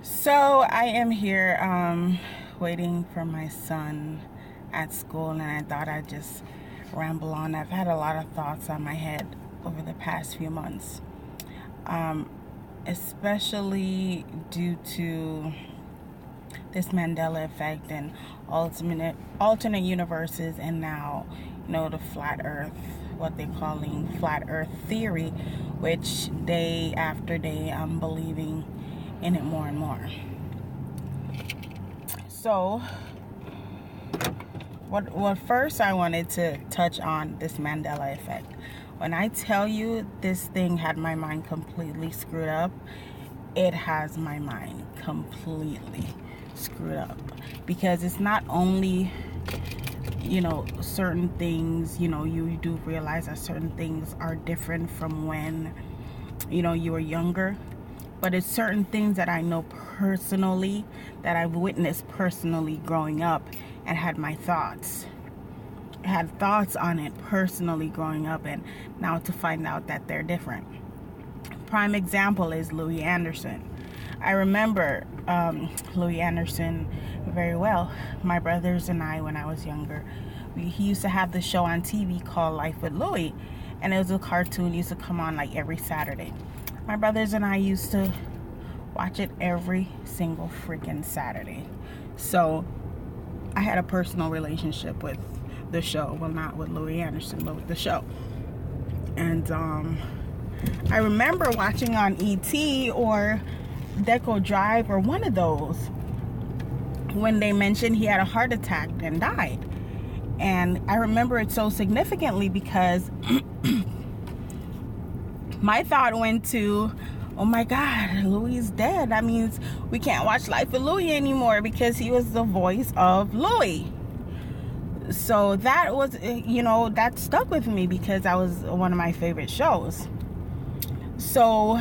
So I am here waiting for my son at school, and I thought I'd just ramble on. I've had a lot of thoughts on my head over the past few months, especially due to this Mandela effect and alternate universes, and now the flat Earth, what they're calling flat Earth theory, which day after day I'm believing in it more and more. So what first I wanted to touch on this Mandela effect. When I tell you this thing had my mind completely screwed up, it has my mind completely screwed up, because it's not only certain things, you do realize that certain things are different from when you were younger, but it's certain things that I know personally, that I've witnessed personally growing up, and had thoughts on it personally growing up, and now to find out that they're different. Prime example is Louis Anderson. I remember Louis Anderson very well. My brothers and I, when I was younger, he used to have the show on TV called Life with Louis, and it was a cartoon, used to come on like every Saturday. My brothers and I used to watch it every single freaking Saturday. So I had a personal relationship with the show. Well, not with Louis Anderson, but with the show. And I remember watching on ET or Deco Drive or one of those when they mentioned he had a heart attack and died. And I remember it so significantly because my thought went to, oh my God, Louis is dead. That means we can't watch Life with Louis anymore, because he was the voice of Louis. So that was, that stuck with me, because that was one of my favorite shows. So,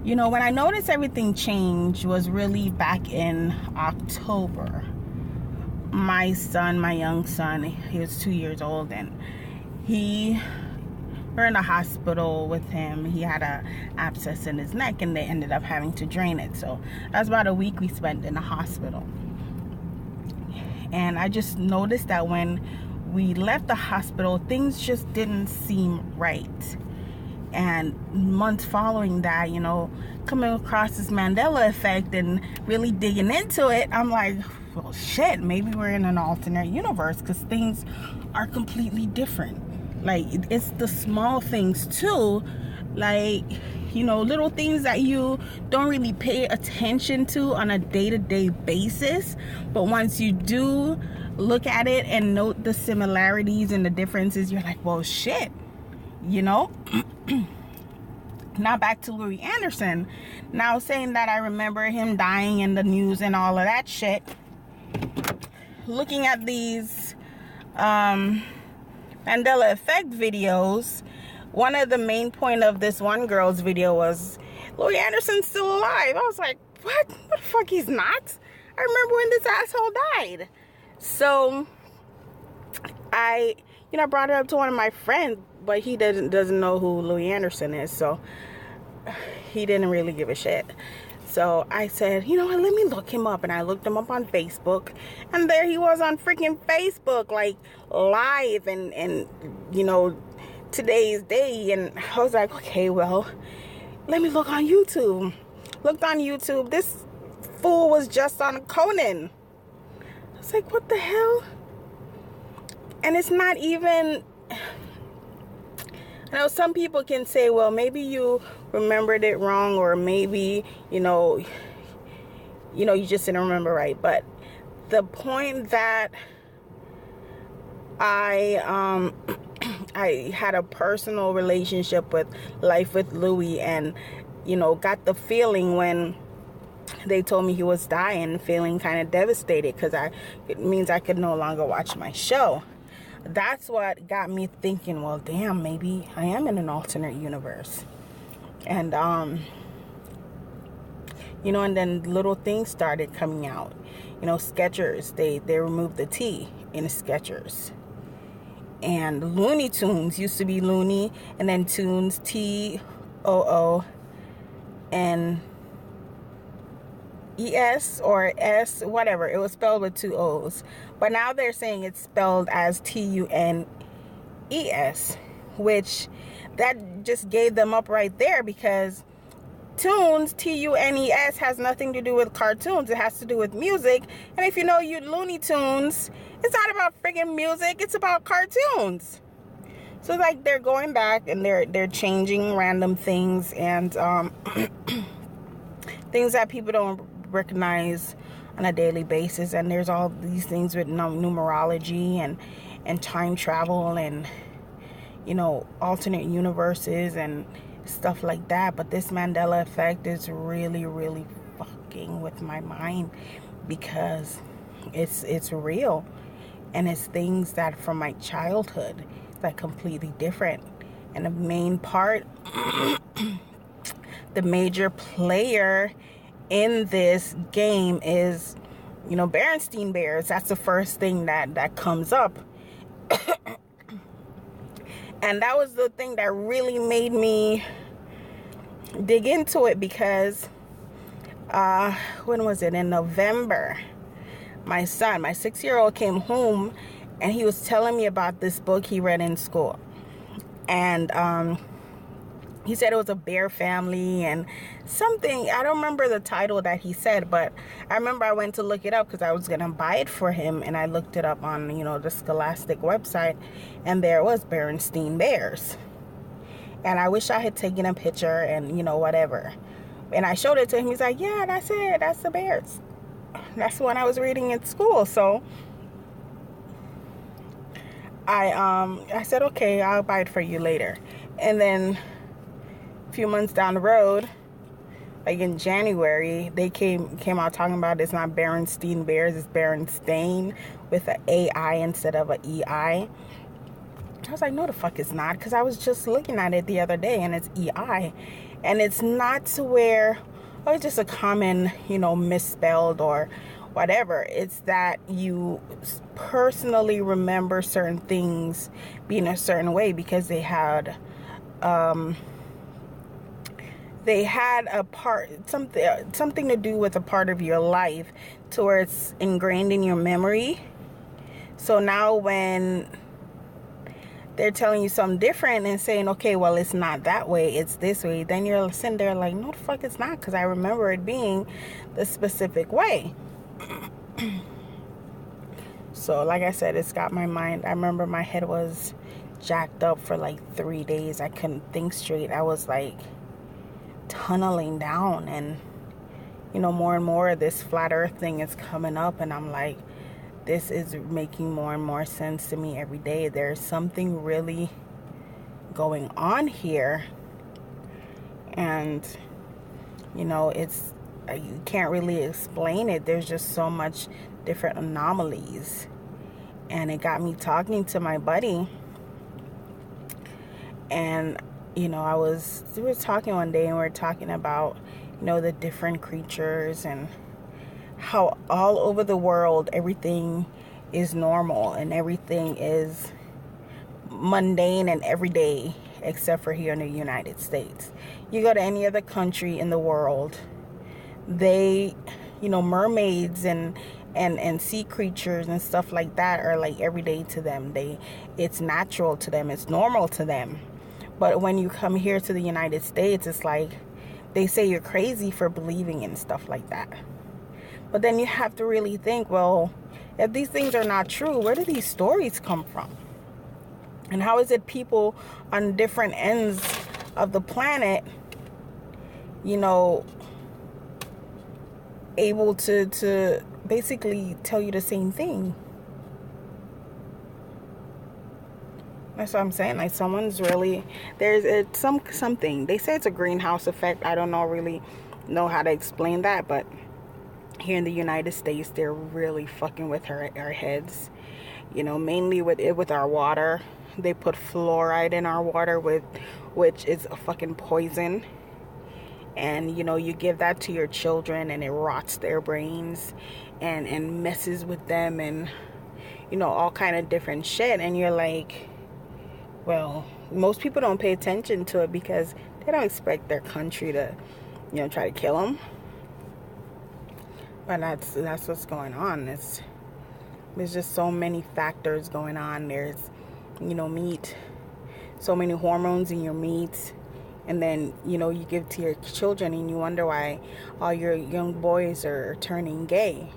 when I noticed everything changed was really back in October. My young son, he was 2 years old, and we're in the hospital with him. He had a abscess in his neck, and they ended up having to drain it. So that's about a week we spent in the hospital. And I just noticed that when we left the hospital, things just didn't seem right. And months following that, coming across this Mandela effect and really digging into it, I'm like, well, shit, maybe we're in an alternate universe, because things are completely different. Like, it's the small things too, like, little things that you don't really pay attention to on a day-to-day basis, but once you do look at it and note the similarities and the differences, you're like, well, shit. Now back to Louis Anderson. Now, saying that I remember him dying in the news and all of that shit, looking at these Mandela effect videos, one of the main point of this one girl's video was, Louis Anderson's still alive. I was like, what the fuck, he's not? I remember when this asshole died. So I brought it up to one of my friends, but he doesn't know who Louis Anderson is, so he didn't really give a shit. So I said, you know what, let me look him up. And I looked him up on Facebook, and there he was on freaking Facebook, like live, and today's day. And I was like, okay, well, let me look on YouTube. Looked on YouTube. This fool was just on Conan. I was like, what the hell? And it's not even, I know some people can say, well, maybe you remembered it wrong, or maybe, you just didn't remember right. But the point that I had a personal relationship with Life with Louis, and, got the feeling when they told me he was dying, feeling kind of devastated, because it means I could no longer watch my show. That's what got me thinking, well, damn, maybe I am in an alternate universe. And and then little things started coming out. Skechers, they removed the T in Skechers. And Looney Tunes used to be Looney, and then Tunes, TOONS. E-S or S, whatever. It was spelled with 2 O's. But now they're saying it's spelled as Tunes, which that just gave them up right there, because tunes, Tunes, has nothing to do with cartoons. It has to do with music. And if you know you Looney Tunes, it's not about friggin' music, it's about cartoons. So like they're going back and they're changing random things, and things that people don't recognize on a daily basis. And there's all these things with numerology and time travel and, you know, alternate universes and stuff like that. But this Mandela effect is really, really fucking with my mind, because it's real, and it's things that from my childhood that completely different. And the main part, the major player in this game is, you know, Berenstain Bears. That's the first thing that comes up. And that was the thing that really made me dig into it, because when was it? In November, my son, my 6-year-old, came home and he was telling me about this book he read in school. And he said it was a bear family and something. I don't remember the title that he said, but I remember I went to look it up because I was going to buy it for him. And I looked it up on, you know, the Scholastic website, and there was Berenstain Bears. And I wish I had taken a picture and, you know, whatever. And I showed it to him. He's like, yeah, that's it. That's the Bears. That's the one I was reading in school. So I said, okay, I'll buy it for you later. And then a few months down the road, like in January, they came out talking about it's not Berenstain Bears, it's Berenstain with an AI instead of an EI. I was like, no, the fuck it's not, because I was just looking at it the other day and it's EI. And it's not to where, oh, it's just a common, you know, misspelled or whatever. It's that you personally remember certain things being a certain way because they had a part, something to do with a part of your life to where it's ingrained in your memory. So now when they're telling you something different and saying, okay, well, it's not that way, it's this way, then you're sitting there like, no, the fuck it's not, because I remember it being the specific way. So like I said, it's got my mind. I remember my head was jacked up for like 3 days. I couldn't think straight. I was like tunneling down, and you know, more and more of this flat earth thing is coming up, and I'm like, this is making more and more sense to me every day. There's something really going on here, and you know, it's, you can't really explain it. There's just so much different anomalies. And it got me talking to my buddy, and you know, we were talking one day, and we were talking about, you know, the different creatures and how all over the world everything is normal and everything is mundane and everyday, except for here in the United States. You go to any other country in the world, they, you know, mermaids and sea creatures and stuff like that are like everyday to them. It's natural to them, it's normal to them. But when you come here to the United States, it's like they say you're crazy for believing in stuff like that. But then you have to really think, well, if these things are not true, where do these stories come from? And how is it people on different ends of the planet, you know, able to basically tell you the same thing? That's what I'm saying. Like, someone's really, there's something. They say it's a greenhouse effect. I don't really know how to explain that, but here in the United States, they're really fucking with our heads. You know, mainly with our water. They put fluoride in our water, which is a fucking poison. And you know, you give that to your children and it rots their brains and messes with them, and you know, all kind of different shit. And you're like, well, most people don't pay attention to it because they don't expect their country to, you know, try to kill them. But that's what's going on. There's just so many factors going on. There's, meat, so many hormones in your meat, and then, you give to your children and you wonder why all your young boys are turning gay.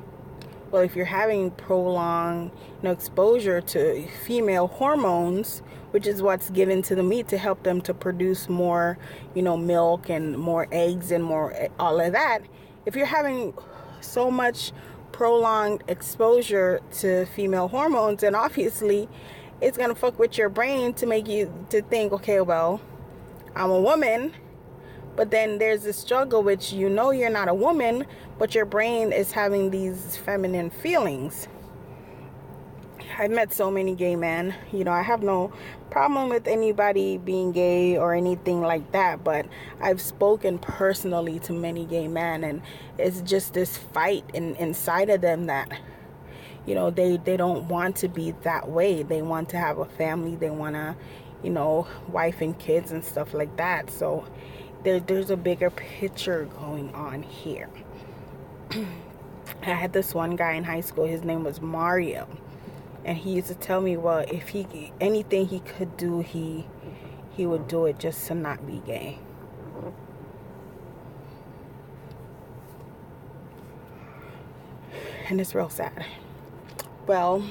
Well, if you're having prolonged, exposure to female hormones, which is what's given to the meat to help them to produce more, milk and more eggs and more all of that. If you're having so much prolonged exposure to female hormones, then obviously it's going to fuck with your brain to make you to think, okay, well, I'm a woman. But then there's this struggle, which you're not a woman, but your brain is having these feminine feelings. I've met so many gay men. I have no problem with anybody being gay or anything like that, but I've spoken personally to many gay men, and it's just this fight inside of them that, they don't want to be that way. They want to have a family. They want to, wife and kids and stuff like that. So there's a bigger picture going on here. I had this one guy in high school. His name was Mario, and he used to tell me, well, if anything he could do, he would do it just to not be gay. And it's real sad. Well,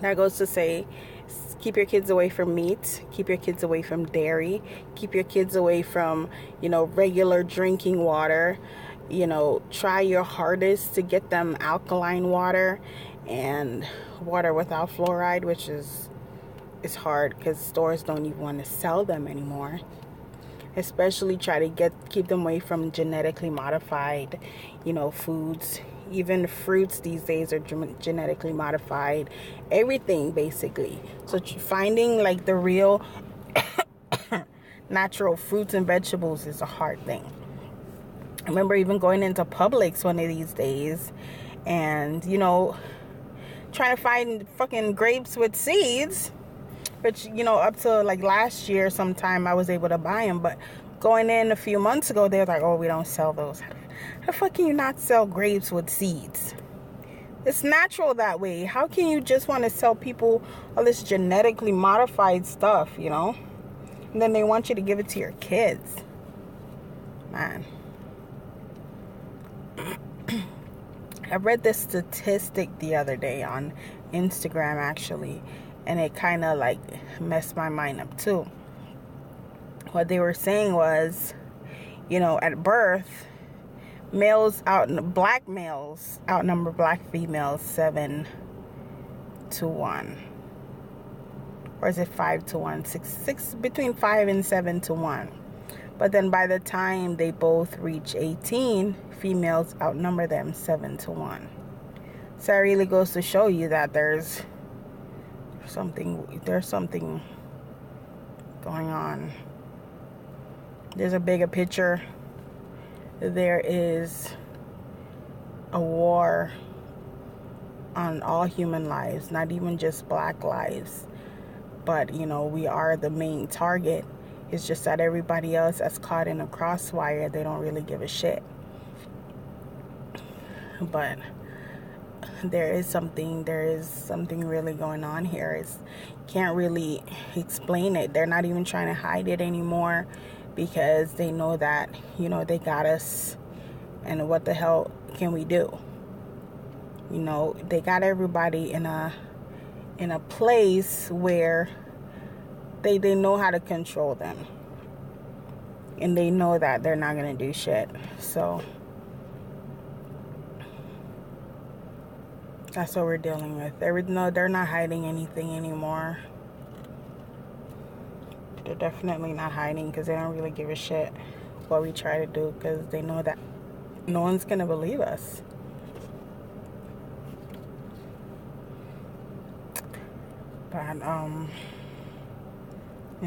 that goes to say, keep your kids away from meat. Keep your kids away from dairy. Keep your kids away from, regular drinking water. Try your hardest to get them alkaline water and water without fluoride, which is hard because stores don't even want to sell them anymore. Especially try to keep them away from genetically modified, foods. Even fruits these days are genetically modified. Everything, basically. So finding like the real natural fruits and vegetables is a hard thing. I remember even going into Publix one of these days and, trying to find fucking grapes with seeds, which, up to like last year sometime I was able to buy them. But going in a few months ago, they were like, oh, we don't sell those. How the fuck can you not sell grapes with seeds? It's natural that way. How can you just want to sell people all this genetically modified stuff, And then they want you to give it to your kids. Man. I read this statistic the other day on Instagram, actually, and it kind of like messed my mind up too. What they were saying was, at birth, black males outnumber black females 7-1, or is it 5-1? Six between 5 and 7-1. But then by the time they both reach 18, females outnumber them 7-1. So it really goes to show you that there's something going on. There's a bigger picture. There is a war on all human lives, not even just black lives. But, we are the main target. It's just that everybody else that's caught in a crossfire, they don't really give a shit. But there is something really going on here. Can't really explain it. They're not even trying to hide it anymore because they know that, they got us, and what the hell can we do? They got everybody in a place where they know how to control them, and they know that they're not gonna do shit. So that's what we're dealing with. They're not hiding anything anymore. They're definitely not hiding because they don't really give a shit what we try to do, because they know that no one's gonna believe us. But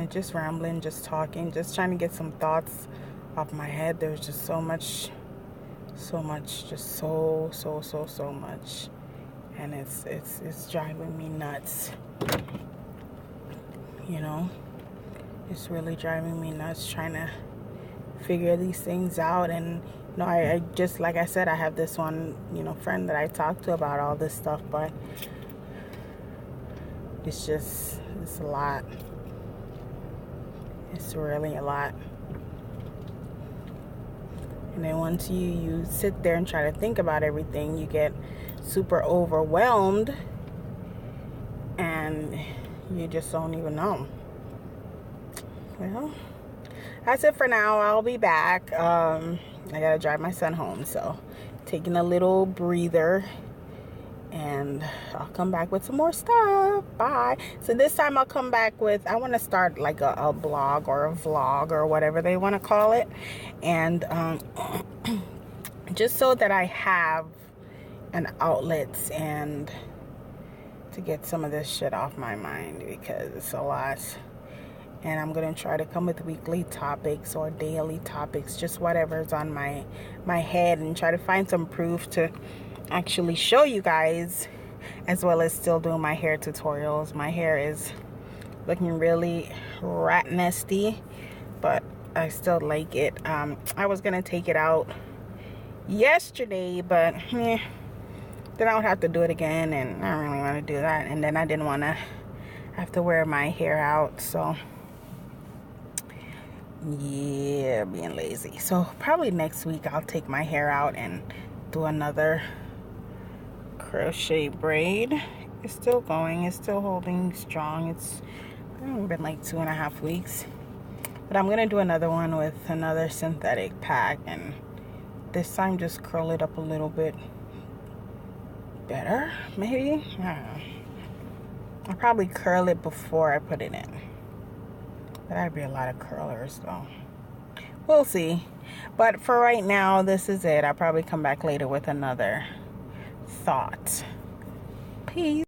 just rambling, just talking, just trying to get some thoughts off my head. There's just so much, just so much, and it's driving me nuts. It's really driving me nuts trying to figure these things out. And you know, I just, like I said, I have this one, you know, friend that I talk to about all this stuff, but it's a lot. It's really a lot. And then once you sit there and try to think about everything, you get super overwhelmed and you just don't even know. Well, that's it for now. I'll be back. I gotta drive my son home, so taking a little breather, and I'll come back with some more stuff. Bye. So this time I'll come back with, I want to start like a blog or a vlog or whatever they want to call it, and just so that I have an outlet and to get some of this shit off my mind, because it's a lot. And I'm gonna try to come with weekly topics or daily topics, just whatever's on my head, and try to find some proof to actually show you guys, as well as still doing my hair tutorials. My hair is looking really rat nasty, but I still like it. I was gonna take it out yesterday, but then I would have to do it again, and I don't really want to do that. And then I didn't want to have to wear my hair out, so yeah, being lazy. So probably next week I'll take my hair out and do another crochet braid. It's still going, it's still holding strong. It's been like 2.5 weeks, but I'm gonna do another one with another synthetic pack, and this time just curl it up a little bit better, maybe. I don't know. I'll probably curl it before I put it in. That'd be a lot of curlers though. We'll see. But for right now, this is it. I'll probably come back later with another thought. Peace.